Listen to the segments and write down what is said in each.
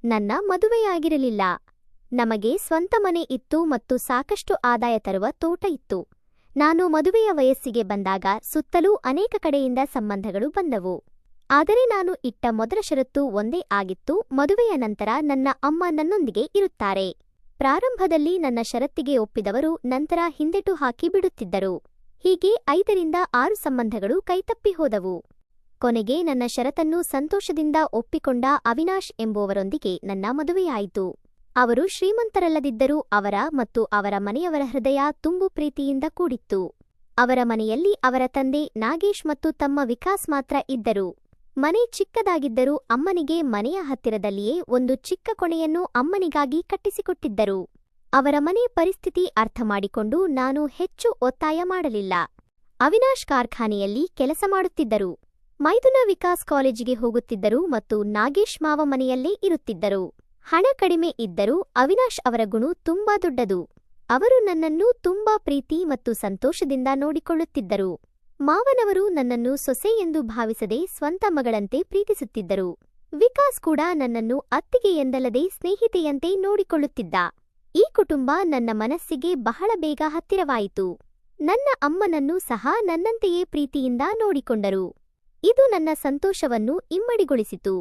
ನನ್ನ ಮದುವೆಯಾಗಿರಲಿಲ್ಲ. ನಮಗೆ ಸ್ವಂತ ಮನೆ ಇತ್ತು ಮತ್ತು ಸಾಕಷ್ಟು ಆದಾಯ ತರುವ ತೋಟ ಇತ್ತು. ನಾನು ಮದುವೆಯ ವಯಸ್ಸಿಗೆ ಬಂದಾಗ ಸುತ್ತಲೂ ಅನೇಕ ಕಡೆಯಿಂದ ಸಂಬಂಧಗಳು ಬಂದವು. ಆದರೆ ನಾನು ಇಟ್ಟ ಮೊದಲ ಷರತ್ತು ಒಂದೇ ಆಗಿತ್ತು, ಮದುವೆಯ ನಂತರ ನನ್ನ ಅಮ್ಮ ನನ್ನೊಂದಿಗೆ ಇರುತ್ತಾರೆ. ಪ್ರಾರಂಭದಲ್ಲಿ ನನ್ನ ಷರತ್ತಿಗೆ ಒಪ್ಪಿದವರು ನಂತರ ಹಿಂದೆಟು ಹಾಕಿ ಬಿಡುತ್ತಿದ್ದರು. ಹೀಗೆ 5ರಿಂದ 6 ಸಂಬಂಧಗಳು ಕೈತಪ್ಪಿ ಹೋದವು. ಕೊನೆಗೆ ನನ್ನ ಷರತ್ತನ್ನು ಸಂತೋಷದಿಂದ ಒಪ್ಪಿಕೊಂಡ ಅವಿನಾಶ್ ಎಂಬುವವರೊಂದಿಗೆ ನನ್ನ ಮದುವೆಯಾಯಿತು. ಅವರು ಶ್ರೀಮಂತರಲ್ಲದಿದ್ದರೂ ಅವರ ಮತ್ತು ಅವರ ಮನೆಯವರ ಹೃದಯ ತುಂಬು ಪ್ರೀತಿಯಿಂದ ಕೂಡಿತ್ತು. ಅವರ ಮನೆಯಲ್ಲಿ ಅವರ ತಂದೆ ನಾಗೇಶ್ ಮತ್ತು ತಮ್ಮ ವಿಕಾಸ್ ಮಾತ್ರ ಇದ್ದರು. ಮನೆ ಚಿಕ್ಕದಾಗಿದ್ದರೂ ಅಮ್ಮನಿಗೆ ಮನೆಯ ಹತ್ತಿರದಲ್ಲಿಯೇ ಒಂದು ಚಿಕ್ಕ ಕೊಣೆಯನ್ನು ಅಮ್ಮನಿಗಾಗಿ ಕಟ್ಟಿಸಿಕೊಟ್ಟಿದ್ದರು. ಅವರ ಮನೆ ಪರಿಸ್ಥಿತಿ ಅರ್ಥ ಮಾಡಿಕೊಂಡು ನಾನು ಹೆಚ್ಚು ಒತ್ತಾಯ ಮಾಡಲಿಲ್ಲ. ಅವಿನಾಶ್ ಕಾರ್ಖಾನೆಯಲ್ಲಿ ಕೆಲಸ ಮಾಡುತ್ತಿದ್ದರು. ಮೈದುನ ವಿಕಾಸ್ ಕಾಲೇಜಿಗೆ ಹೋಗುತ್ತಿದ್ದರು ಮತ್ತು ನಾಗೇಶ್ ಮಾವ ಮನೆಯಲ್ಲೇ ಇರುತ್ತಿದ್ದರು. ಹಣ ಕಡಿಮೆ ಇದ್ದರೂ ಅವಿನಾಶ್ ಅವರ ಗುಣ ತುಂಬಾ ದೊಡ್ಡದು. ಅವರು ನನ್ನನ್ನು ತುಂಬಾ ಪ್ರೀತಿ ಮತ್ತು ಸಂತೋಷದಿಂದ ನೋಡಿಕೊಳ್ಳುತ್ತಿದ್ದರು. ಮಾವನವರು ನನ್ನನ್ನು ಸೊಸೆ ಎಂದು ಭಾವಿಸದೆ ಸ್ವಂತ ಮಗಳಂತೆ ಪ್ರೀತಿಸುತ್ತಿದ್ದರು. ವಿಕಾಸ್ ಕೂಡ ನನ್ನನ್ನು ಅತ್ತಿಗೆ ಎಂದಲ್ಲದೆ ಸ್ನೇಹಿತೆಯಂತೆ ನೋಡಿಕೊಳ್ಳುತ್ತಿದ್ದ. ಈ ಕುಟುಂಬ ನನ್ನ ಮನಸ್ಸಿಗೆ ಬಹಳ ಬೇಗ ಹತ್ತಿರವಾಯಿತು. ನನ್ನ ಅಮ್ಮನನ್ನೂ ಸಹ ನನ್ನಂತೆಯೇ ಪ್ರೀತಿಯಿಂದ ನೋಡಿಕೊಂಡರು. ಇದು ನನ್ನ ಸಂತೋಷವನ್ನು ಇಮ್ಮಡಿಗೊಳಿಸಿತು.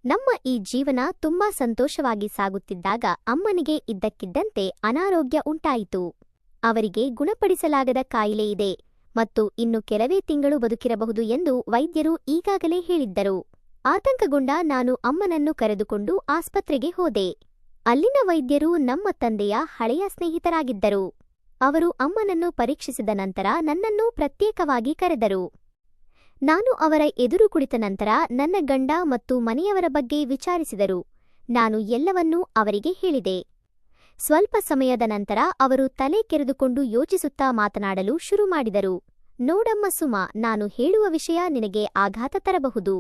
ನಮ್ಮ ಈ ಜೀವನ ತುಂಬಾ ಸಂತೋಷವಾಗಿ ಸಾಗುತ್ತಿದ್ದಾಗ ಅಮ್ಮನಿಗೆ ಇದ್ದಕ್ಕಿದ್ದಂತೆ ಅನಾರೋಗ್ಯ ಉಂಟಾಯಿತು. ಅವರಿಗೆ ಗುಣಪಡಿಸಲಾಗದ ಕಾಯಿಲೆ ಇದೆ ಮತ್ತು ಇನ್ನು ಕೆಲವೇ ತಿಂಗಳು ಬದುಕಿರಬಹುದು ಎಂದು ವೈದ್ಯರು ಈಗಾಗಲೇ ಹೇಳಿದ್ದರು. ಆತಂಕಗೊಂಡ ನಾನು ಅಮ್ಮನನ್ನು ಕರೆದುಕೊಂಡು ಆಸ್ಪತ್ರೆಗೆ ಹೋದೆ. ಅಲ್ಲಿನ ವೈದ್ಯರು ನಮ್ಮ ತಂದೆಯ ಹಳೆಯ ಸ್ನೇಹಿತರಾಗಿದ್ದರು. ಅವರು ಅಮ್ಮನನ್ನು ಪರೀಕ್ಷಿಸಿದ ನಂತರ ನನ್ನನ್ನು ಪ್ರತ್ಯೇಕವಾಗಿ ಕರೆದರು. ನಾನು ಅವರ ಎದುರು ಕುಳಿತ ನಂತರ ನನ್ನ ಗಂಡ ಮತ್ತು ಮನೆಯವರ ಬಗ್ಗೆ ವಿಚಾರಿಸಿದರು. ನಾನು ಎಲ್ಲವನ್ನೂ ಅವರಿಗೆ ಹೇಳಿದೆ. ಸ್ವಲ್ಪ ಸಮಯದ ನಂತರ ಅವರು ತಲೆ ಕೆರೆದುಕೊಂಡು ಯೋಚಿಸುತ್ತಾ ಮಾತನಾಡಲು ಶುರು ಮಾಡಿದರು. ನೋಡಮ್ಮ ಸುಮಾ, ನಾನು ಹೇಳುವ ವಿಷಯ ನಿನಗೆ ಆಘಾತ ತರಬಹುದು.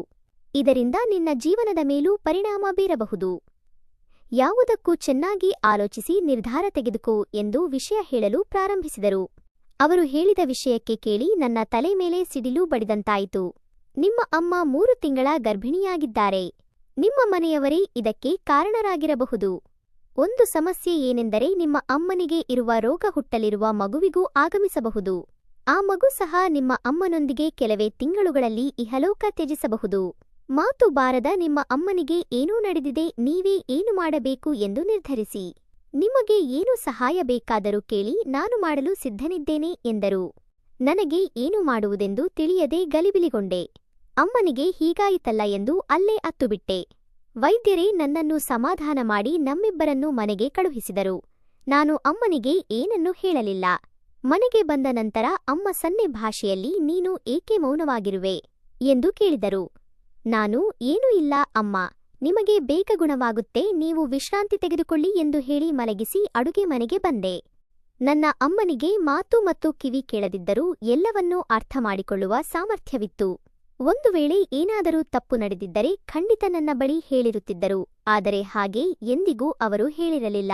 ಇದರಿಂದ ನಿನ್ನ ಜೀವನದ ಮೇಲೂ ಪರಿಣಾಮ ಬೀರಬಹುದು. ಯಾವುದಕ್ಕೂ ಚೆನ್ನಾಗಿ ಆಲೋಚಿಸಿ ನಿರ್ಧಾರ ತೆಗೆದುಕೋ ಎಂದು ವಿಷಯ ಹೇಳಲು ಪ್ರಾರಂಭಿಸಿದರು. ಅವರು ಹೇಳಿದ ವಿಷಯಕ್ಕೆ ಕೇಳಿ ನನ್ನ ತಲೆ ಮೇಲೆ ಸಿಡಿಲು ಬಡಿದಂತಾಯಿತು. ನಿಮ್ಮ ಅಮ್ಮ 3 ತಿಂಗಳ ಗರ್ಭಿಣಿಯಾಗಿದ್ದಾರೆ. ನಿಮ್ಮ ಮನೆಯವರೇ ಇದಕ್ಕೆ ಕಾರಣರಾಗಿರಬಹುದು. ಒಂದು ಸಮಸ್ಯೆ ಏನೆಂದರೆ ನಿಮ್ಮ ಅಮ್ಮನಿಗೆ ಇರುವ ರೋಗ ಹುಟ್ಟಲಿರುವ ಮಗುವಿಗೂ ಆಗಮಿಸಬಹುದು. ಆ ಮಗು ಸಹ ನಿಮ್ಮ ಅಮ್ಮನೊಂದಿಗೆ ಕೆಲವೇ ತಿಂಗಳುಗಳಲ್ಲಿ ಇಹಲೋಕ ತ್ಯಜಿಸಬಹುದು. ಮಾತು ಬಾರದ ನಿಮ್ಮ ಅಮ್ಮನಿಗೆ ಏನೂ ನಡೆದಿದೆ, ನೀವೇ ಏನು ಮಾಡಬೇಕು ಎಂದು ನಿರ್ಧರಿಸಿ. ನಿಮಗೆ ಏನು ಸಹಾಯ ಬೇಕಾದರೂ ಕೇಳಿ, ನಾನು ಮಾಡಲು ಸಿದ್ಧನಿದ್ದೇನೆ ಎಂದರು. ನನಗೆ ಏನು ಮಾಡುವುದೆಂದು ತಿಳಿಯದೆ ಗಲಿಬಿಲಿಗೊಂಡೆ. ಅಮ್ಮನಿಗೆ ಹೀಗಾಯಿತಲ್ಲ ಎಂದು ಅಲ್ಲೇ ಅತ್ತುಬಿಟ್ಟೆ. ವೈದ್ಯರೇ ನನ್ನನ್ನು ಸಮಾಧಾನ ಮಾಡಿ ನಮ್ಮಿಬ್ಬರನ್ನು ಮನೆಗೆ ಕಳುಹಿಸಿದರು. ನಾನು ಅಮ್ಮನಿಗೆ ಏನನ್ನೂ ಹೇಳಲಿಲ್ಲ. ಮನೆಗೆ ಬಂದ ನಂತರ ಅಮ್ಮ ಸನ್ನೆ ಭಾಷೆಯಲ್ಲಿ ನೀನು ಏಕೆ ಮೌನವಾಗಿರುವೆ ಎಂದು ಕೇಳಿದರು. ನಾನು ಏನೂ ಇಲ್ಲ ಅಮ್ಮ, ನಿಮಗೆ ಬೇಗ ಗುಣವಾಗುತ್ತೆ, ನೀವು ವಿಶ್ರಾಂತಿ ತೆಗೆದುಕೊಳ್ಳಿ ಎಂದು ಹೇಳಿ ಮಲಗಿಸಿ ಅಡುಗೆ ಮನೆಗೆ ಬಂದೆ. ನನ್ನ ಅಮ್ಮನಿಗೆ ಮಾತು ಮತ್ತು ಕಿವಿ ಕೇಳದಿದ್ದರೂ ಎಲ್ಲವನ್ನೂ ಅರ್ಥ ಮಾಡಿಕೊಳ್ಳುವ ಸಾಮರ್ಥ್ಯವಿತ್ತು. ಒಂದು ವೇಳೆ ಏನಾದರೂ ತಪ್ಪು ನಡೆದಿದ್ದರೆ ಖಂಡಿತ ನನ್ನ ಬಳಿ ಹೇಳಿರುತ್ತಿದ್ದರು. ಆದರೆ ಹಾಗೆ ಎಂದಿಗೂ ಅವರು ಹೇಳಿರಲಿಲ್ಲ.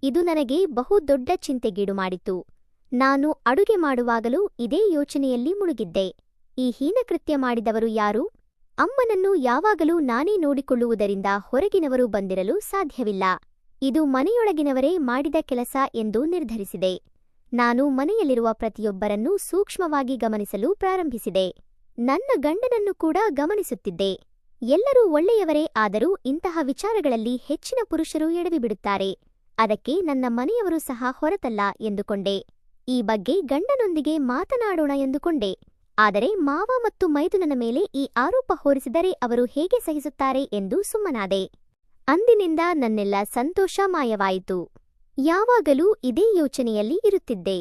ಇದು ನನಗೆ ಬಹು ದೊಡ್ಡ ಚಿಂತೆಗೀಡು ಮಾಡಿತು. ನಾನು ಅಡುಗೆ ಮಾಡುವಾಗಲೂ ಇದೇ ಯೋಚನೆಯಲ್ಲಿ ಮುಳುಗಿದ್ದೆ. ಈ ಹೀನಕೃತ್ಯ ಮಾಡಿದವರು ಯಾರು? ಅಮ್ಮನನ್ನು ಯಾವಾಗಲೂ ನಾನೇ ನೋಡಿಕೊಳ್ಳುವುದರಿಂದ ಹೊರಗಿನವರು ಬಂದಿರಲು ಸಾಧ್ಯವಿಲ್ಲ. ಇದು ಮನೆಯೊಳಗಿನವರೇ ಮಾಡಿದ ಕೆಲಸ ಎಂದು ನಿರ್ಧರಿಸಿದೆ. ನಾನು ಮನೆಯಲ್ಲಿರುವ ಪ್ರತಿಯೊಬ್ಬರನ್ನೂ ಸೂಕ್ಷ್ಮವಾಗಿ ಗಮನಿಸಲು ಪ್ರಾರಂಭಿಸಿದೆ. ನನ್ನ ಗಂಡನನ್ನು ಕೂಡ ಗಮನಿಸುತ್ತಿದ್ದೆ. ಎಲ್ಲರೂ ಒಳ್ಳೆಯವರೇ, ಆದರೂ ಇಂತಹ ವಿಚಾರಗಳಲ್ಲಿ ಹೆಚ್ಚಿನ ಪುರುಷರು ಎಡವಿಬಿಡುತ್ತಾರೆ. ಅದಕ್ಕೆ ನನ್ನ ಮನೆಯವರು ಸಹ ಹೊರತಲ್ಲ ಎಂದುಕೊಂಡೆ. ಈ ಬಗ್ಗೆ ಗಂಡನೊಂದಿಗೆ ಮಾತನಾಡೋಣ ಎಂದುಕೊಂಡೆ. ಆದರೆ ಮಾವ ಮತ್ತು ಮೈದುನನ ಮೇಲೆ ಈ ಆರೋಪ ಹೊರಿಸಿದರೆ ಅವರು ಹೇಗೆ ಸಹಿಸುತ್ತಾರೆ ಎಂದು ಸುಮ್ಮನಾದೆ. ಅಂದಿನಿಂದ ನನ್ನೆಲ್ಲ ಸಂತೋಷ ಮಾಯವಾಯಿತು. ಯಾವಾಗಲೂ ಇದೇ ಯೋಚನೆಯಲ್ಲಿ ಇರುತ್ತಿದ್ದೆ.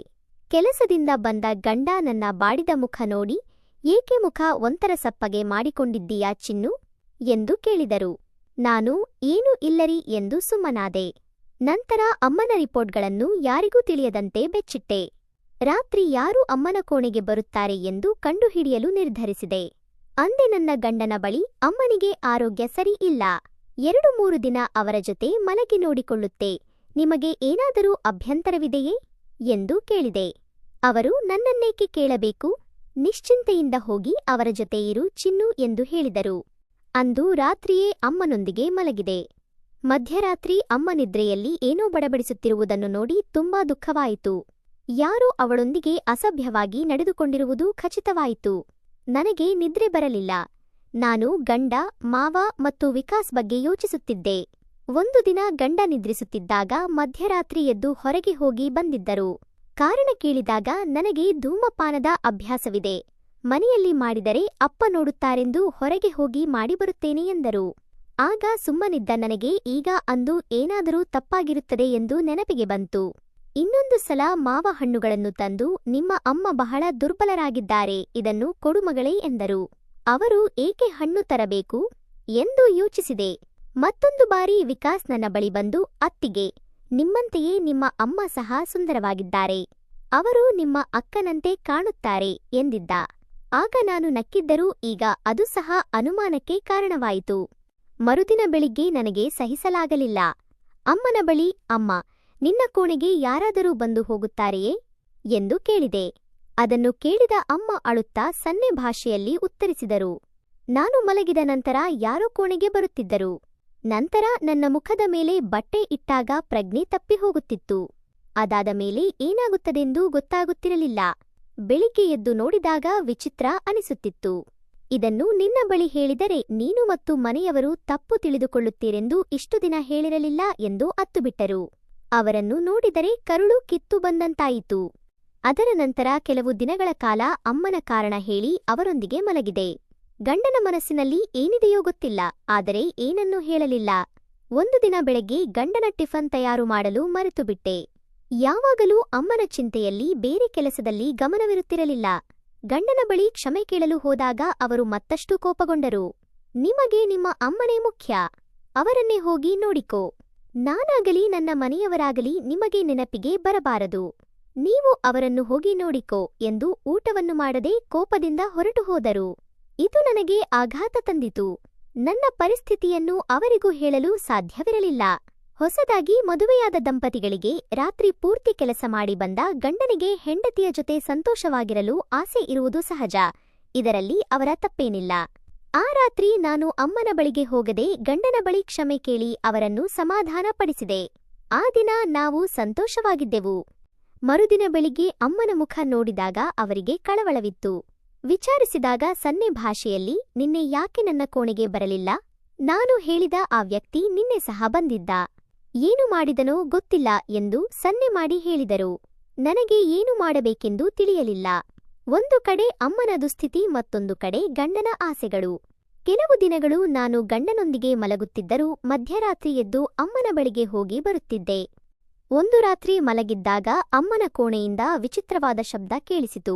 ಕೆಲಸದಿಂದ ಬಂದ ಗಂಡ ನನ್ನ ಬಾಡಿದ ಮುಖ ನೋಡಿ, ಏಕೆ ಮುಖ ಒಂಥರ ಸಪ್ಪಗೆ ಮಾಡಿಕೊಂಡಿದ್ದೀಯಾ ಚಿನ್ನು ಎಂದು ಕೇಳಿದರು. ನಾನು ಏನೂ ಇಲ್ಲರಿ ಎಂದು ಸುಮ್ಮನಾದೆ. ನಂತರ ಅಮ್ಮನ ರಿಪೋರ್ಟ್ಗಳನ್ನು ಯಾರಿಗೂ ತಿಳಿಯದಂತೆ ಬೆಚ್ಚಿಟ್ಟೆ. ರಾತ್ರಿ ಯಾರು ಅಮ್ಮನ ಕೋಣೆಗೆ ಬರುತ್ತಾರೆ ಎಂದು ಕಂಡುಹಿಡಿಯಲು ನಿರ್ಧರಿಸಿದೆ. ಅಂದೇ ನನ್ನ ಗಂಡನ ಬಳಿ ಅಮ್ಮನಿಗೆ ಆರೋಗ್ಯ ಸರಿ ಇಲ್ಲ, 2-3 ದಿನ ಅವರ ಜೊತೆ ಮಲಗಿ ನೋಡಿಕೊಳ್ಳುತ್ತೆ, ನಿಮಗೆ ಏನಾದರೂ ಅಭ್ಯಂತರವಿದೆಯೇ ಎಂದು ಕೇಳಿದೆ. ಅವರು ನನ್ನನ್ನೇಕೆ ಕೇಳಬೇಕು, ನಿಶ್ಚಿಂತೆಯಿಂದ ಹೋಗಿ ಅವರ ಜೊತೆ ಇರು ಚಿನ್ನು ಎಂದು ಹೇಳಿದರು. ಅಂದು ರಾತ್ರಿಯೇ ಅಮ್ಮನೊಂದಿಗೆ ಮಲಗಿದೆ. ಮಧ್ಯರಾತ್ರಿ ಅಮ್ಮ ನಿದ್ರೆಯಲ್ಲಿ ಏನೋ ಬಡಬಡಿಸುತ್ತಿರುವುದನ್ನು ನೋಡಿ ತುಂಬಾ ದುಃಖವಾಯಿತು. ಯಾರೋ ಅವಳೊಂದಿಗೆ ಅಸಭ್ಯವಾಗಿ ನಡೆದುಕೊಂಡಿರುವುದು ಖಚಿತವಾಯಿತು. ನನಗೆ ನಿದ್ರೆ ಬರಲಿಲ್ಲ. ನಾನು ಗಂಡ, ಮಾವ ಮತ್ತು ವಿಕಾಸ್ ಬಗ್ಗೆ ಯೋಚಿಸುತ್ತಿದ್ದೆ. ಒಂದು ದಿನ ಗಂಡ ನಿದ್ರಿಸುತ್ತಿದ್ದಾಗ ಮಧ್ಯರಾತ್ರಿ ಎದ್ದು ಹೊರಗೆ ಹೋಗಿ ಬಂದಿದ್ದರು. ಕಾರಣ ಕೇಳಿದಾಗ ನನಗೆ ಧೂಮಪಾನದ ಅಭ್ಯಾಸವಿದೆ, ಮನೆಯಲ್ಲಿ ಮಾಡಿದರೆ ಅಪ್ಪ ನೋಡುತ್ತಾರೆಂದು ಹೊರಗೆ ಹೋಗಿ ಮಾಡಿ ಬರುತ್ತೇನೆ ಎಂದರು. ಆಗ ಸುಮ್ಮನಿದ್ದ ನನಗೆ ಈಗ ಅಂದು ಏನಾದರೂ ತಪ್ಪಾಗಿರುತ್ತದೆ ಎಂದು ನೆನಪಿಗೆ ಬಂತು. ಇನ್ನೊಂದು ಸಲ ಮಾವ ಹಣ್ಣುಗಳನ್ನು ತಂದು, ನಿಮ್ಮ ಅಮ್ಮ ಬಹಳ ದುರ್ಬಲರಾಗಿದ್ದಾರೆ, ಇದನ್ನು ಕೊಡು ಮಗಳೇ ಎಂದರು. ಅವರು ಏಕೆ ಹಣ್ಣು ತರಬೇಕು ಎಂದು ಯೋಚಿಸಿದೆ. ಮತ್ತೊಂದು ಬಾರಿ ವಿಕಾಸ್ ನನ್ನ ಬಳಿ ಬಂದು, ಅತ್ತಿಗೆ, ನಿಮ್ಮಂತೆಯೇ ನಿಮ್ಮ ಅಮ್ಮ ಸಹ ಸುಂದರವಾಗಿದ್ದಾರೆ, ಅವರು ನಿಮ್ಮ ಅಕ್ಕನಂತೆ ಕಾಣುತ್ತಾರೆ ಎಂದಿದ್ದ. ಆಗ ನಾನು ನಕ್ಕಿದ್ದರೂ ಈಗ ಅದು ಸಹ ಅನುಮಾನಕ್ಕೆ ಕಾರಣವಾಯಿತು. ಮರುದಿನ ಬೆಳಿಗ್ಗೆ ನನಗೆ ಸಹಿಸಲಾಗಲಿಲ್ಲ. ಅಮ್ಮನ ಬಳಿ, ಅಮ್ಮ, ನಿನ್ನ ಕೋಣೆಗೆ ಯಾರಾದರೂ ಬಂದು ಹೋಗುತ್ತಾರೆಯೇ ಎಂದು ಕೇಳಿದೆ. ಅದನ್ನು ಕೇಳಿದ ಅಮ್ಮ ಅಳುತ್ತಾ ಸನ್ನೆ ಭಾಷೆಯಲ್ಲಿ ಉತ್ತರಿಸಿದರು. ನಾನು ಮಲಗಿದ ನಂತರ ಯಾರೋ ಕೋಣೆಗೆ ಬರುತ್ತಿದ್ದರು. ನಂತರ ನನ್ನ ಮುಖದ ಮೇಲೆ ಬಟ್ಟೆ ಇಟ್ಟಾಗ ಪ್ರಜ್ಞೆ ತಪ್ಪಿ ಹೋಗುತ್ತಿತ್ತು. ಅದಾದ ಮೇಲೆ ಏನಾಗುತ್ತದೆಂದು ಗೊತ್ತಾಗುತ್ತಿರಲಿಲ್ಲ. ಬೆಳಿಗ್ಗೆ ಎದ್ದು ನೋಡಿದಾಗ ವಿಚಿತ್ರ ಅನಿಸುತ್ತಿತ್ತು. ಇದನ್ನು ನಿನ್ನ ಬಳಿ ಹೇಳಿದರೆ ನೀನು ಮತ್ತು ಮನೆಯವರು ತಪ್ಪು ತಿಳಿದುಕೊಳ್ಳುತ್ತೀರೆಂದು ಇಷ್ಟು ದಿನ ಹೇಳಿರಲಿಲ್ಲ ಎಂದು ಅತ್ತುಬಿಟ್ಟರು. ಅವರನ್ನು ನೋಡಿದರೆ ಕರುಳು ಕಿತ್ತು ಬಂದಂತಾಯಿತು. ಅದರ ನಂತರ ಕೆಲವು ದಿನಗಳ ಕಾಲ ಅಮ್ಮನ ಕಾರಣ ಹೇಳಿ ಅವರೊಂದಿಗೆ ಮಲಗಿದೆ. ಗಂಡನ ಮನಸ್ಸಿನಲ್ಲಿ ಏನಿದೆಯೋ ಗೊತ್ತಿಲ್ಲ, ಆದರೆ ಏನನ್ನೂ ಹೇಳಲಿಲ್ಲ. ಒಂದು ದಿನ ಬೆಳಗ್ಗೆ ಗಂಡನ ಟಿಫನ್ ತಯಾರು ಮಾಡಲು ಮರೆತುಬಿಟ್ಟೆ. ಯಾವಾಗಲೂ ಅಮ್ಮನ ಚಿಂತೆಯಲ್ಲಿ ಬೇರೆ ಕೆಲಸದಲ್ಲಿ ಗಮನವಿರುತ್ತಿರಲಿಲ್ಲ. ಗಂಡನ ಬಳಿ ಕ್ಷಮೆ ಕೇಳಲು ಹೋದಾಗ ಅವರು ಮತ್ತಷ್ಟು ಕೋಪಗೊಂಡರು. ನಿಮಗೆ ನಿಮ್ಮ ಅಮ್ಮನೇ ಮುಖ್ಯ, ಅವರನ್ನೇ ಹೋಗಿ ನೋಡಿಕೋ. ನಾನಾಗಲಿ ನನ್ನ ಮನೆಯವರಾಗಲಿ ನಿಮಗೆ ನೆನಪಿಗೆ ಬರಬಾರದು. ನೀವು ಅವರನ್ನು ಹೋಗಿ ನೋಡಿಕೋ ಎಂದು ಊಟವನ್ನು ಮಾಡದೆ ಕೋಪದಿಂದ ಹೊರಟು ಹೋದರು. ಇದು ನನಗೆ ಆಘಾತ ತಂದಿತು. ನನ್ನ ಪರಿಸ್ಥಿತಿಯನ್ನು ಅವರಿಗೂ ಹೇಳಲು ಸಾಧ್ಯವಿರಲಿಲ್ಲ. ಹೊಸದಾಗಿ ಮದುವೆಯಾದ ದಂಪತಿಗಳಿಗೆ ರಾತ್ರಿ ಪೂರ್ತಿ ಕೆಲಸ ಮಾಡಿ ಬಂದ ಗಂಡನಿಗೆ ಹೆಂಡತಿಯ ಜೊತೆ ಸಂತೋಷವಾಗಿರಲು ಆಸೆ ಇರುವುದು ಸಹಜ. ಇದರಲ್ಲಿ ಅವರ ತಪ್ಪೇನಿಲ್ಲ. ಆ ರಾತ್ರಿ ನಾನು ಅಮ್ಮನ ಬಳಿಗೆ ಹೋಗದೆ ಗಂಡನ ಬಳಿ ಕ್ಷಮೆ ಕೇಳಿ ಅವರನ್ನು ಸಮಾಧಾನಪಡಿಸಿದೆ. ಆ ದಿನ ನಾವು ಸಂತೋಷವಾಗಿದ್ದೆವು. ಮರುದಿನ ಬೆಳಿಗ್ಗೆ ಅಮ್ಮನ ಮುಖ ನೋಡಿದಾಗ ಅವರಿಗೆ ಕಳವಳವಿತ್ತು. ವಿಚಾರಿಸಿದಾಗ ಸನ್ನೆ ಭಾಷೆಯಲ್ಲಿ, ನಿನ್ನೆ ಯಾಕೆ ನನ್ನ ಕೋಣೆಗೆ ಬರಲಿಲ್ಲ? ನಾನು ಹೇಳಿದ ಆ ವ್ಯಕ್ತಿ ನಿನ್ನೆ ಸಹ ಬಂದಿದ್ದ, ಏನು ಮಾಡಿದನೋ ಗೊತ್ತಿಲ್ಲ ಎಂದು ಸನ್ನೆ ಮಾಡಿ ಹೇಳಿದರು. ನನಗೆ ಏನು ಮಾಡಬೇಕೆಂದು ತಿಳಿಯಲಿಲ್ಲ. ಒಂದು ಕಡೆ ಅಮ್ಮನ ದುಸ್ಥಿತಿ, ಮತ್ತೊಂದು ಕಡೆ ಗಂಡನ ಆಸೆಗಳು. ಕೆಲವು ದಿನಗಳು ನಾನು ಗಂಡನೊಂದಿಗೆ ಮಲಗುತ್ತಿದ್ದರೂ ಮಧ್ಯರಾತ್ರಿ ಎದ್ದು ಅಮ್ಮನ ಬಳಿಗೆ ಹೋಗಿ ಬರುತ್ತಿದ್ದೆ. ಒಂದು ರಾತ್ರಿ ಮಲಗಿದ್ದಾಗ ಅಮ್ಮನ ಕೋಣೆಯಿಂದ ವಿಚಿತ್ರವಾದ ಶಬ್ದ ಕೇಳಿಸಿತು.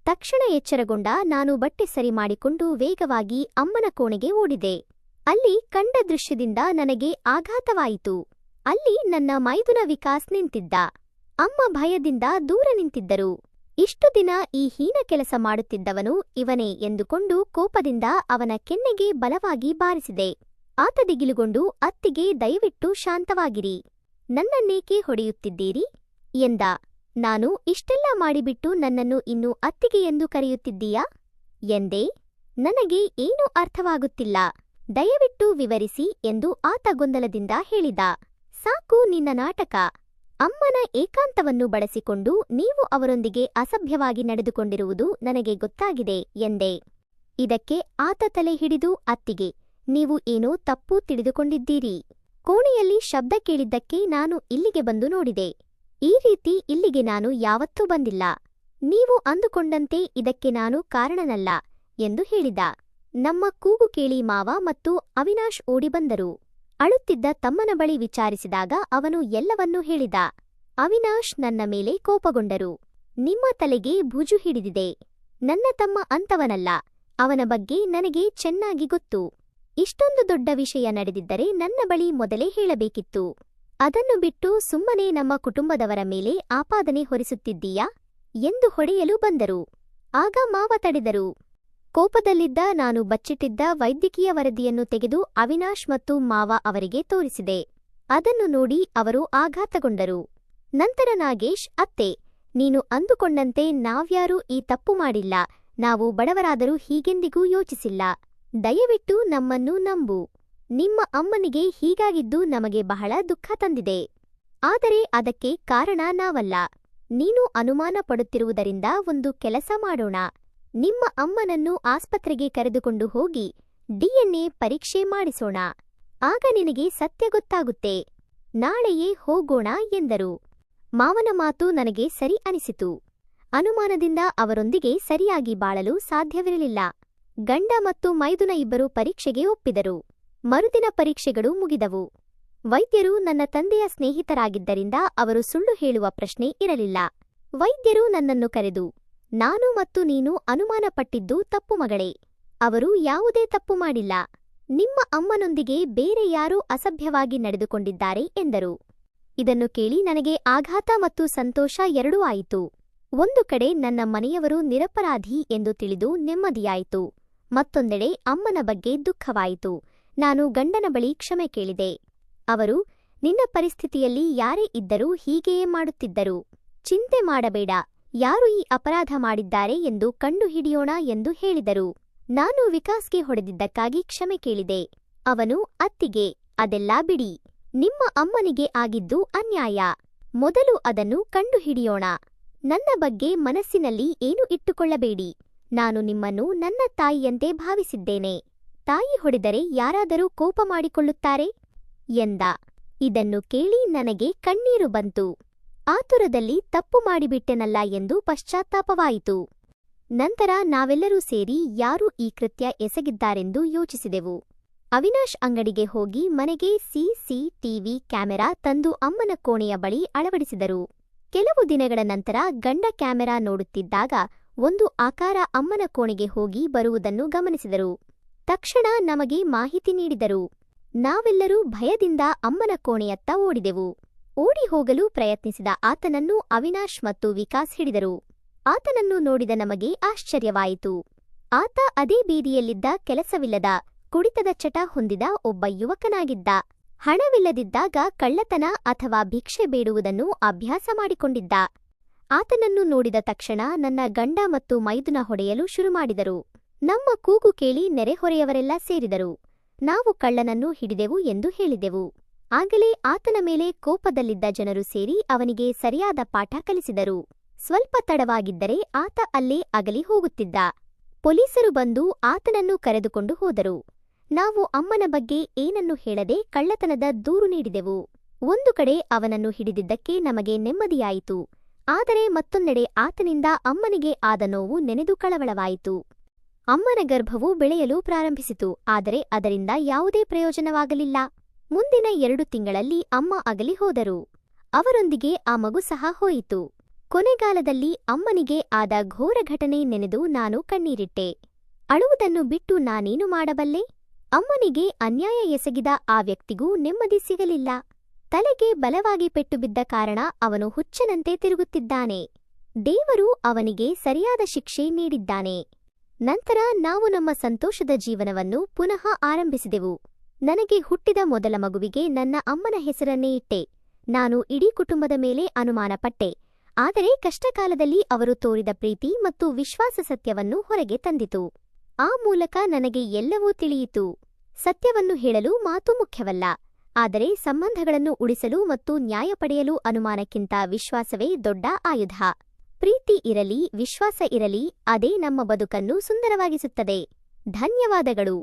ತಕ್ಷಣ ಎಚ್ಚರಗೊಂಡ ನಾನು ಬಟ್ಟೆ ಸರಿ ಮಾಡಿಕೊಂಡು ವೇಗವಾಗಿ ಅಮ್ಮನ ಕೋಣೆಗೆ ಓಡಿದೆ. ಅಲ್ಲಿ ಕಂಡ ದೃಶ್ಯದಿಂದ ನನಗೆ ಆಘಾತವಾಯಿತು. ಅಲ್ಲಿ ನನ್ನ ಮೈದುನ ವಿಕಾಸ್ ನಿಂತಿದ್ದ. ಅಮ್ಮ ಭಯದಿಂದ ದೂರ ನಿಂತಿದ್ದರು. ಇಷ್ಟು ದಿನ ಈ ಹೀನ ಕೆಲಸ ಮಾಡುತ್ತಿದ್ದವನು ಇವನೇ ಎಂದುಕೊಂಡು ಕೋಪದಿಂದ ಅವನ ಕೆನ್ನೆಗೆ ಬಲವಾಗಿ ಬಾರಿಸಿದೆ. ಆತ ದಿಗಿಲುಗೊಂಡು, ಅತ್ತಿಗೆ, ದಯವಿಟ್ಟು ಶಾಂತವಾಗಿರಿ, ನನ್ನನ್ನೇಕೆ ಹೊಡೆಯುತ್ತಿದ್ದೀರಿ ಎಂದ. ನಾನು, ಇಷ್ಟೆಲ್ಲ ಮಾಡಿಬಿಟ್ಟು ನನ್ನನ್ನು ಇನ್ನೂ ಅತ್ತಿಗೆ ಎಂದು ಕರೆಯುತ್ತಿದ್ದೀಯಾ ಎಂದೆ. ನನಗೆ ಏನೂ ಅರ್ಥವಾಗುತ್ತಿಲ್ಲ, ದಯವಿಟ್ಟು ವಿವರಿಸಿ ಎಂದು ಆತ ಗೊಂದಲದಿಂದ ಹೇಳಿದ. ಸಾಕು ನಿನ್ನ ನಾಟಕ. ಅಮ್ಮನ ಏಕಾಂತವನ್ನು ಬಳಸಿಕೊಂಡು ನೀವು ಅವರೊಂದಿಗೆ ಅಸಭ್ಯವಾಗಿ ನಡೆದುಕೊಂಡಿರುವುದು ನನಗೆ ಗೊತ್ತಾಗಿದೆ ಎಂದೆ. ಇದಕ್ಕೆ ಆತ ತಲೆ ಹಿಡಿದು, ಅತ್ತಿಗೆ, ನೀವು ಏನೋ ತಪ್ಪು ತಿಳಿದುಕೊಂಡಿದ್ದೀರಿ. ಕೋಣೆಯಲ್ಲಿ ಶಬ್ದ ಕೇಳಿದ್ದಕ್ಕೆ ನಾನು ಇಲ್ಲಿಗೆ ಬಂದು ನೋಡಿದೆ. ಈ ರೀತಿ ಇಲ್ಲಿಗೆ ನಾನು ಯಾವತ್ತೂ ಬಂದಿಲ್ಲ. ನೀವು ಅಂದುಕೊಂಡಂತೆ ಇದಕ್ಕೆ ನಾನು ಕಾರಣನಲ್ಲ ಎಂದು ಹೇಳಿದ. ನಮ್ಮ ಕೂಗು ಕೇಳಿ ಮಾವ ಮತ್ತು ಅವಿನಾಶ್ ಓಡಿ ಬಂದರು. ಅಳುತ್ತಿದ್ದ ತಮ್ಮನ ಬಳಿ ವಿಚಾರಿಸಿದಾಗ ಅವನು ಎಲ್ಲವನ್ನೂ ಹೇಳಿದ. ಅವಿನಾಶ್ ನನ್ನ ಮೇಲೆ ಕೋಪಗೊಂಡರು. ನಿಮ್ಮ ತಲೆಗೆ ಭುಜು ಹಿಡಿದಿದೆ. ನನ್ನ ತಮ್ಮ ಅಂತವನಲ್ಲ, ಅವನ ಬಗ್ಗೆ ನನಗೆ ಚೆನ್ನಾಗಿ ಗೊತ್ತು. ಇಷ್ಟೊಂದು ದೊಡ್ಡ ವಿಷಯ ನಡೆದಿದ್ದರೆ ನನ್ನ ಬಳಿ ಮೊದಲೇ ಹೇಳಬೇಕಿತ್ತು. ಅದನ್ನು ಬಿಟ್ಟು ಸುಮ್ಮನೆ ನಮ್ಮ ಕುಟುಂಬದವರ ಮೇಲೆ ಆಪಾದನೆ ಹೊರಿಸುತ್ತಿದ್ದೀಯಾ ಎಂದು ಹೊಡೆಯಲು ಬಂದರು. ಆಗ ಮಾವ ತಡೆದರು. ಕೋಪದಲ್ಲಿದ್ದ ನಾನು ಬಚ್ಚಿಟ್ಟಿದ್ದ ವೈದ್ಯಕೀಯ ವರದಿಯನ್ನು ತೆಗೆದು ಅವಿನಾಶ್ ಮತ್ತು ಮಾವ ಅವರಿಗೆ ತೋರಿಸಿದೆ. ಅದನ್ನು ನೋಡಿ ಅವರು ಆಘಾತಗೊಂಡರು. ನಂತರ ನಾಗೇಶ್, ಅತ್ತೆ, ನೀನು ಅಂದುಕೊಂಡಂತೆ ನಾವ್ಯಾರೂ ಈ ತಪ್ಪು ಮಾಡಿಲ್ಲ. ನಾವು ಬಡವರಾದರೂ ಹೀಗೆಂದಿಗೂ ಯೋಚಿಸಿಲ್ಲ. ದಯವಿಟ್ಟು ನಮ್ಮನ್ನು ನಂಬು. ನಿಮ್ಮ ಅಮ್ಮನಿಗೆ ಹೀಗಾಗಿದ್ದು ನಮಗೆ ಬಹಳ ದುಃಖ ತಂದಿದೆ. ಆದರೆ ಅದಕ್ಕೆ ಕಾರಣ ನಾವಲ್ಲ. ನೀನು ಅನುಮಾನ ಪಡುತ್ತಿರುವುದರಿಂದ ಒಂದು ಕೆಲಸ ಮಾಡೋಣ. ನಿಮ್ಮ ಅಮ್ಮನನ್ನು ಆಸ್ಪತ್ರೆಗೆ ಕರೆದುಕೊಂಡು ಹೋಗಿ DNA ಪರೀಕ್ಷೆ ಮಾಡಿಸೋಣ. ಆಗ ನಿನಗೆ ಸತ್ಯ ಗೊತ್ತಾಗುತ್ತೆ. ನಾಳೆಯೇ ಹೋಗೋಣ ಎಂದರು. ಮಾವನ ಮಾತು ನನಗೆ ಸರಿ ಅನಿಸಿತು. ಅನುಮಾನದಿಂದ ಅವರೊಂದಿಗೆ ಸರಿಯಾಗಿ ಬಾಳಲು ಸಾಧ್ಯವಿರಲಿಲ್ಲ. ಗಂಡ ಮತ್ತು ಮೈದುನ ಇಬ್ಬರು ಪರೀಕ್ಷೆಗೆ ಒಪ್ಪಿದರು. ಮರುದಿನ ಪರೀಕ್ಷೆಗಳು ಮುಗಿದವು. ವೈದ್ಯರು ನನ್ನ ತಂದೆಯ ಸ್ನೇಹಿತರಾಗಿದ್ದರಿಂದ ಅವರು ಸುಳ್ಳು ಹೇಳುವ ಪ್ರಶ್ನೆ ಇರಲಿಲ್ಲ. ವೈದ್ಯರು ನನ್ನನ್ನು ಕರೆದು, ನಾನು ಮತ್ತು ನೀನು ಅನುಮಾನಪಟ್ಟಿದ್ದು ತಪ್ಪು ಮಗಳೇ. ಅವರು ಯಾವುದೇ ತಪ್ಪು ಮಾಡಿಲ್ಲ. ನಿಮ್ಮ ಅಮ್ಮನೊಂದಿಗೆ ಬೇರೆ ಯಾರೋ ಅಸಭ್ಯವಾಗಿ ನಡೆದುಕೊಂಡಿದ್ದಾರೆ ಎಂದರು. ಇದನ್ನು ಕೇಳಿ ನನಗೆ ಆಘಾತ ಮತ್ತು ಸಂತೋಷ ಎರಡೂ ಆಯಿತು. ಒಂದು ಕಡೆ ನನ್ನ ಮನೆಯವರು ನಿರಪರಾಧಿ ಎಂದು ತಿಳಿದು ನೆಮ್ಮದಿಯಾಯಿತು. ಮತ್ತೊಂದೆಡೆ ಅಮ್ಮನ ಬಗ್ಗೆ ದುಃಖವಾಯಿತು. ನಾನು ಗಂಡನ ಬಳಿ ಕ್ಷಮೆ ಕೇಳಿದೆ. ಅವರು, ನಿನ್ನ ಪರಿಸ್ಥಿತಿಯಲ್ಲಿ ಯಾರೇ ಇದ್ದರೂ ಹೀಗೆಯೇ ಮಾಡುತ್ತಿದ್ದರು. ಚಿಂತೆ ಮಾಡಬೇಡ, ಯಾರು ಈ ಅಪರಾಧ ಮಾಡಿದ್ದಾರೆ ಎಂದು ಕಂಡುಹಿಡಿಯೋಣ ಎಂದು ಹೇಳಿದರು. ನಾನು ವಿಕಾಸ್ಗೆ ಹೊಡೆದಿದ್ದಕ್ಕಾಗಿ ಕ್ಷಮೆ ಕೇಳಿದೆ. ಅವನು, ಅತ್ತಿಗೆ, ಅದೆಲ್ಲಾ ಬಿಡಿ. ನಿಮ್ಮ ಅಮ್ಮನಿಗೆ ಆಗಿದ್ದು ಅನ್ಯಾಯ. ಮೊದಲು ಅದನ್ನು ಕಂಡುಹಿಡಿಯೋಣ. ನನ್ನ ಬಗ್ಗೆ ಮನಸ್ಸಿನಲ್ಲಿ ಏನೂ ಇಟ್ಟುಕೊಳ್ಳಬೇಡಿ. ನಾನು ನಿಮ್ಮನ್ನು ನನ್ನ ತಾಯಿಯಂತೆ ಭಾವಿಸಿದ್ದೇನೆ. ತಾಯಿ ಹೊಡೆದರೆ ಯಾರಾದರೂ ಕೋಪ ಮಾಡಿಕೊಳ್ಳುತ್ತಾರೆ ಎಂದ. ಇದನ್ನು ಕೇಳಿ ನನಗೆ ಕಣ್ಣೀರು ಬಂತು. ಆತುರದಲ್ಲಿ ತಪ್ಪು ಮಾಡಿಬಿಟ್ಟೆನಲ್ಲ ಎಂದು ಪಶ್ಚಾತ್ತಾಪವಾಯಿತು. ನಂತರ ನಾವೆಲ್ಲರೂ ಸೇರಿ ಯಾರು ಈ ಕೃತ್ಯ ಎಸಗಿದ್ದಾರೆಂದು ಯೋಚಿಸಿದೆವು. ಅವಿನಾಶ್ ಅಂಗಡಿಗೆ ಹೋಗಿ ಮನೆಗೆ CCTV ಕ್ಯಾಮೆರಾ ತಂದು ಅಮ್ಮನ ಕೋಣೆಯ ಬಳಿ ಅಳವಡಿಸಿದರು. ಕೆಲವು ದಿನಗಳ ನಂತರ ಗಂಡ ಕ್ಯಾಮೆರಾ ನೋಡುತ್ತಿದ್ದಾಗ ಒಂದು ಆಕಾರ ಅಮ್ಮನ ಕೋಣೆಗೆ ಹೋಗಿ ಬರುವುದನ್ನು ಗಮನಿಸಿದರು. ತಕ್ಷಣ ನಮಗೆ ಮಾಹಿತಿ ನೀಡಿದರು. ನಾವೆಲ್ಲರೂ ಭಯದಿಂದ ಅಮ್ಮನ ಕೋಣೆಯತ್ತ ಓಡಿದೆವು. ಓಡಿ ಹೋಗಲು ಪ್ರಯತ್ನಿಸಿದ ಆತನನ್ನು ಅವಿನಾಶ್ ಮತ್ತು ವಿಕಾಸ್ ಹಿಡಿದರು. ಆತನನ್ನು ನೋಡಿದ ನಮಗೆ ಆಶ್ಚರ್ಯವಾಯಿತು. ಆತ ಅದೇ ಬೀದಿಯಲ್ಲಿದ್ದ ಕೆಲಸವಿಲ್ಲದ, ಕುಡಿತದ ಚಟ ಹೊಂದಿದ ಒಬ್ಬ ಯುವಕನಾಗಿದ್ದ. ಹಣವಿಲ್ಲದಿದ್ದಾಗ ಕಳ್ಳತನ ಅಥವಾ ಭಿಕ್ಷೆ ಬೇಡುವುದನ್ನು ಅಭ್ಯಾಸ ಮಾಡಿಕೊಂಡಿದ್ದ. ಆತನನ್ನು ನೋಡಿದ ತಕ್ಷಣ ನನ್ನ ಗಂಡ ಮತ್ತು ಮೈದುನ ಹೊಡೆಯಲು ಶುರುಮಾಡಿದರು. ನಮ್ಮ ಕೂಗು ಕೇಳಿ ನೆರೆಹೊರೆಯವರೆಲ್ಲ ಸೇರಿದರು. ನಾವು ಕಳ್ಳನನ್ನು ಹಿಡಿದೆವು ಎಂದು ಹೇಳಿದೆವು. ಆಗಲೇ ಆತನ ಮೇಲೆ ಕೋಪದಲ್ಲಿದ್ದ ಜನರು ಸೇರಿ ಅವನಿಗೆ ಸರಿಯಾದ ಪಾಠ ಕಲಿಸಿದರು. ಸ್ವಲ್ಪ ತಡವಾಗಿದ್ದರೆ ಆತ ಅಲ್ಲೇ ಅಗಲಿ ಹೋಗುತ್ತಿದ್ದ. ಪೊಲೀಸರು ಬಂದು ಆತನನ್ನು ಕರೆದುಕೊಂಡು ಹೋದರು. ನಾವು ಅಮ್ಮನ ಬಗ್ಗೆ ಏನನ್ನೂ ಹೇಳದೆ ಕಳ್ಳತನದ ದೂರು ನೀಡಿದೆವು. ಒಂದು ಕಡೆ ಅವನನ್ನು ಹಿಡಿದಿದ್ದಕ್ಕೆ ನಮಗೆ ನೆಮ್ಮದಿಯಾಯಿತು. ಆದರೆ ಮತ್ತೊಂದೆಡೆ ಆತನಿಂದ ಅಮ್ಮನಿಗೆ ಆದ ನೋವು ನೆನೆದು ಕಳವಳವಾಯಿತು. ಅಮ್ಮನ ಗರ್ಭವು ಬೆಳೆಯಲು ಪ್ರಾರಂಭಿಸಿತು. ಆದರೆ ಅದರಿಂದ ಯಾವುದೇ ಪ್ರಯೋಜನವಾಗಲಿಲ್ಲ. ಮುಂದಿನ 2 ತಿಂಗಳಲ್ಲಿ ಅಮ್ಮ ಅಗಲಿ ಹೋದರು. ಅವರೊಂದಿಗೆ ಆ ಮಗು ಸಹ ಹೋಯಿತು. ಕೊನೆಗಾಲದಲ್ಲಿ ಅಮ್ಮನಿಗೆ ಆದ ಘೋರ ಘಟನೆ ನೆನೆದು ನಾನು ಕಣ್ಣೀರಿಟ್ಟೆ. ಅಳುವುದನ್ನು ಬಿಟ್ಟು ನಾನೇನು ಮಾಡಬಲ್ಲೆ? ಅಮ್ಮನಿಗೆ ಅನ್ಯಾಯ ಎಸಗಿದ ಆ ವ್ಯಕ್ತಿಗೂ ನೆಮ್ಮದಿ ಸಿಗಲಿಲ್ಲ. ತಲೆಗೆ ಬಲವಾಗಿ ಪೆಟ್ಟು ಬಿದ್ದ ಕಾರಣ ಅವನು ಹುಚ್ಚನಂತೆ ತಿರುಗುತ್ತಿದ್ದಾನೆ. ದೇವರು ಅವನಿಗೆ ಸರಿಯಾದ ಶಿಕ್ಷೆ ನೀಡಿದ್ದಾನೆ. ನಂತರ ನಾವು ನಮ್ಮ ಸಂತೋಷದ ಜೀವನವನ್ನು ಪುನಃ ಆರಂಭಿಸಿದೆವು. ನನಗೆ ಹುಟ್ಟಿದ ಮೊದಲ ಮಗುವಿಗೆ ನನ್ನ ಅಮ್ಮನ ಹೆಸರನ್ನೇ ಇಟ್ಟೆ. ನಾನು ಇಡೀ ಕುಟುಂಬದ ಮೇಲೆ ಅನುಮಾನಪಟ್ಟೆ. ಆದರೆ ಕಷ್ಟಕಾಲದಲ್ಲಿ ಅವರು ತೋರಿದ ಪ್ರೀತಿ ಮತ್ತು ವಿಶ್ವಾಸ ಸತ್ಯವನ್ನು ಹೊರಗೆ ತಂದಿತು. ಆ ಮೂಲಕ ನನಗೆ ಎಲ್ಲವೂ ತಿಳಿಯಿತು. ಸತ್ಯವನ್ನು ಹೇಳಲು ಮಾತು ಮುಖ್ಯವಲ್ಲ, ಆದರೆ ಸಂಬಂಧಗಳನ್ನು ಉಳಿಸಲು ಮತ್ತು ನ್ಯಾಯ ಪಡೆಯಲು ಅನುಮಾನಕ್ಕಿಂತ ವಿಶ್ವಾಸವೇ ದೊಡ್ಡ ಆಯುಧ. ಪ್ರೀತಿ ಇರಲಿ, ವಿಶ್ವಾಸ ಇರಲಿ, ಅದೇ ನಮ್ಮ ಬದುಕನ್ನು ಸುಂದರವಾಗಿಸುತ್ತದೆ. ಧನ್ಯವಾದಗಳು.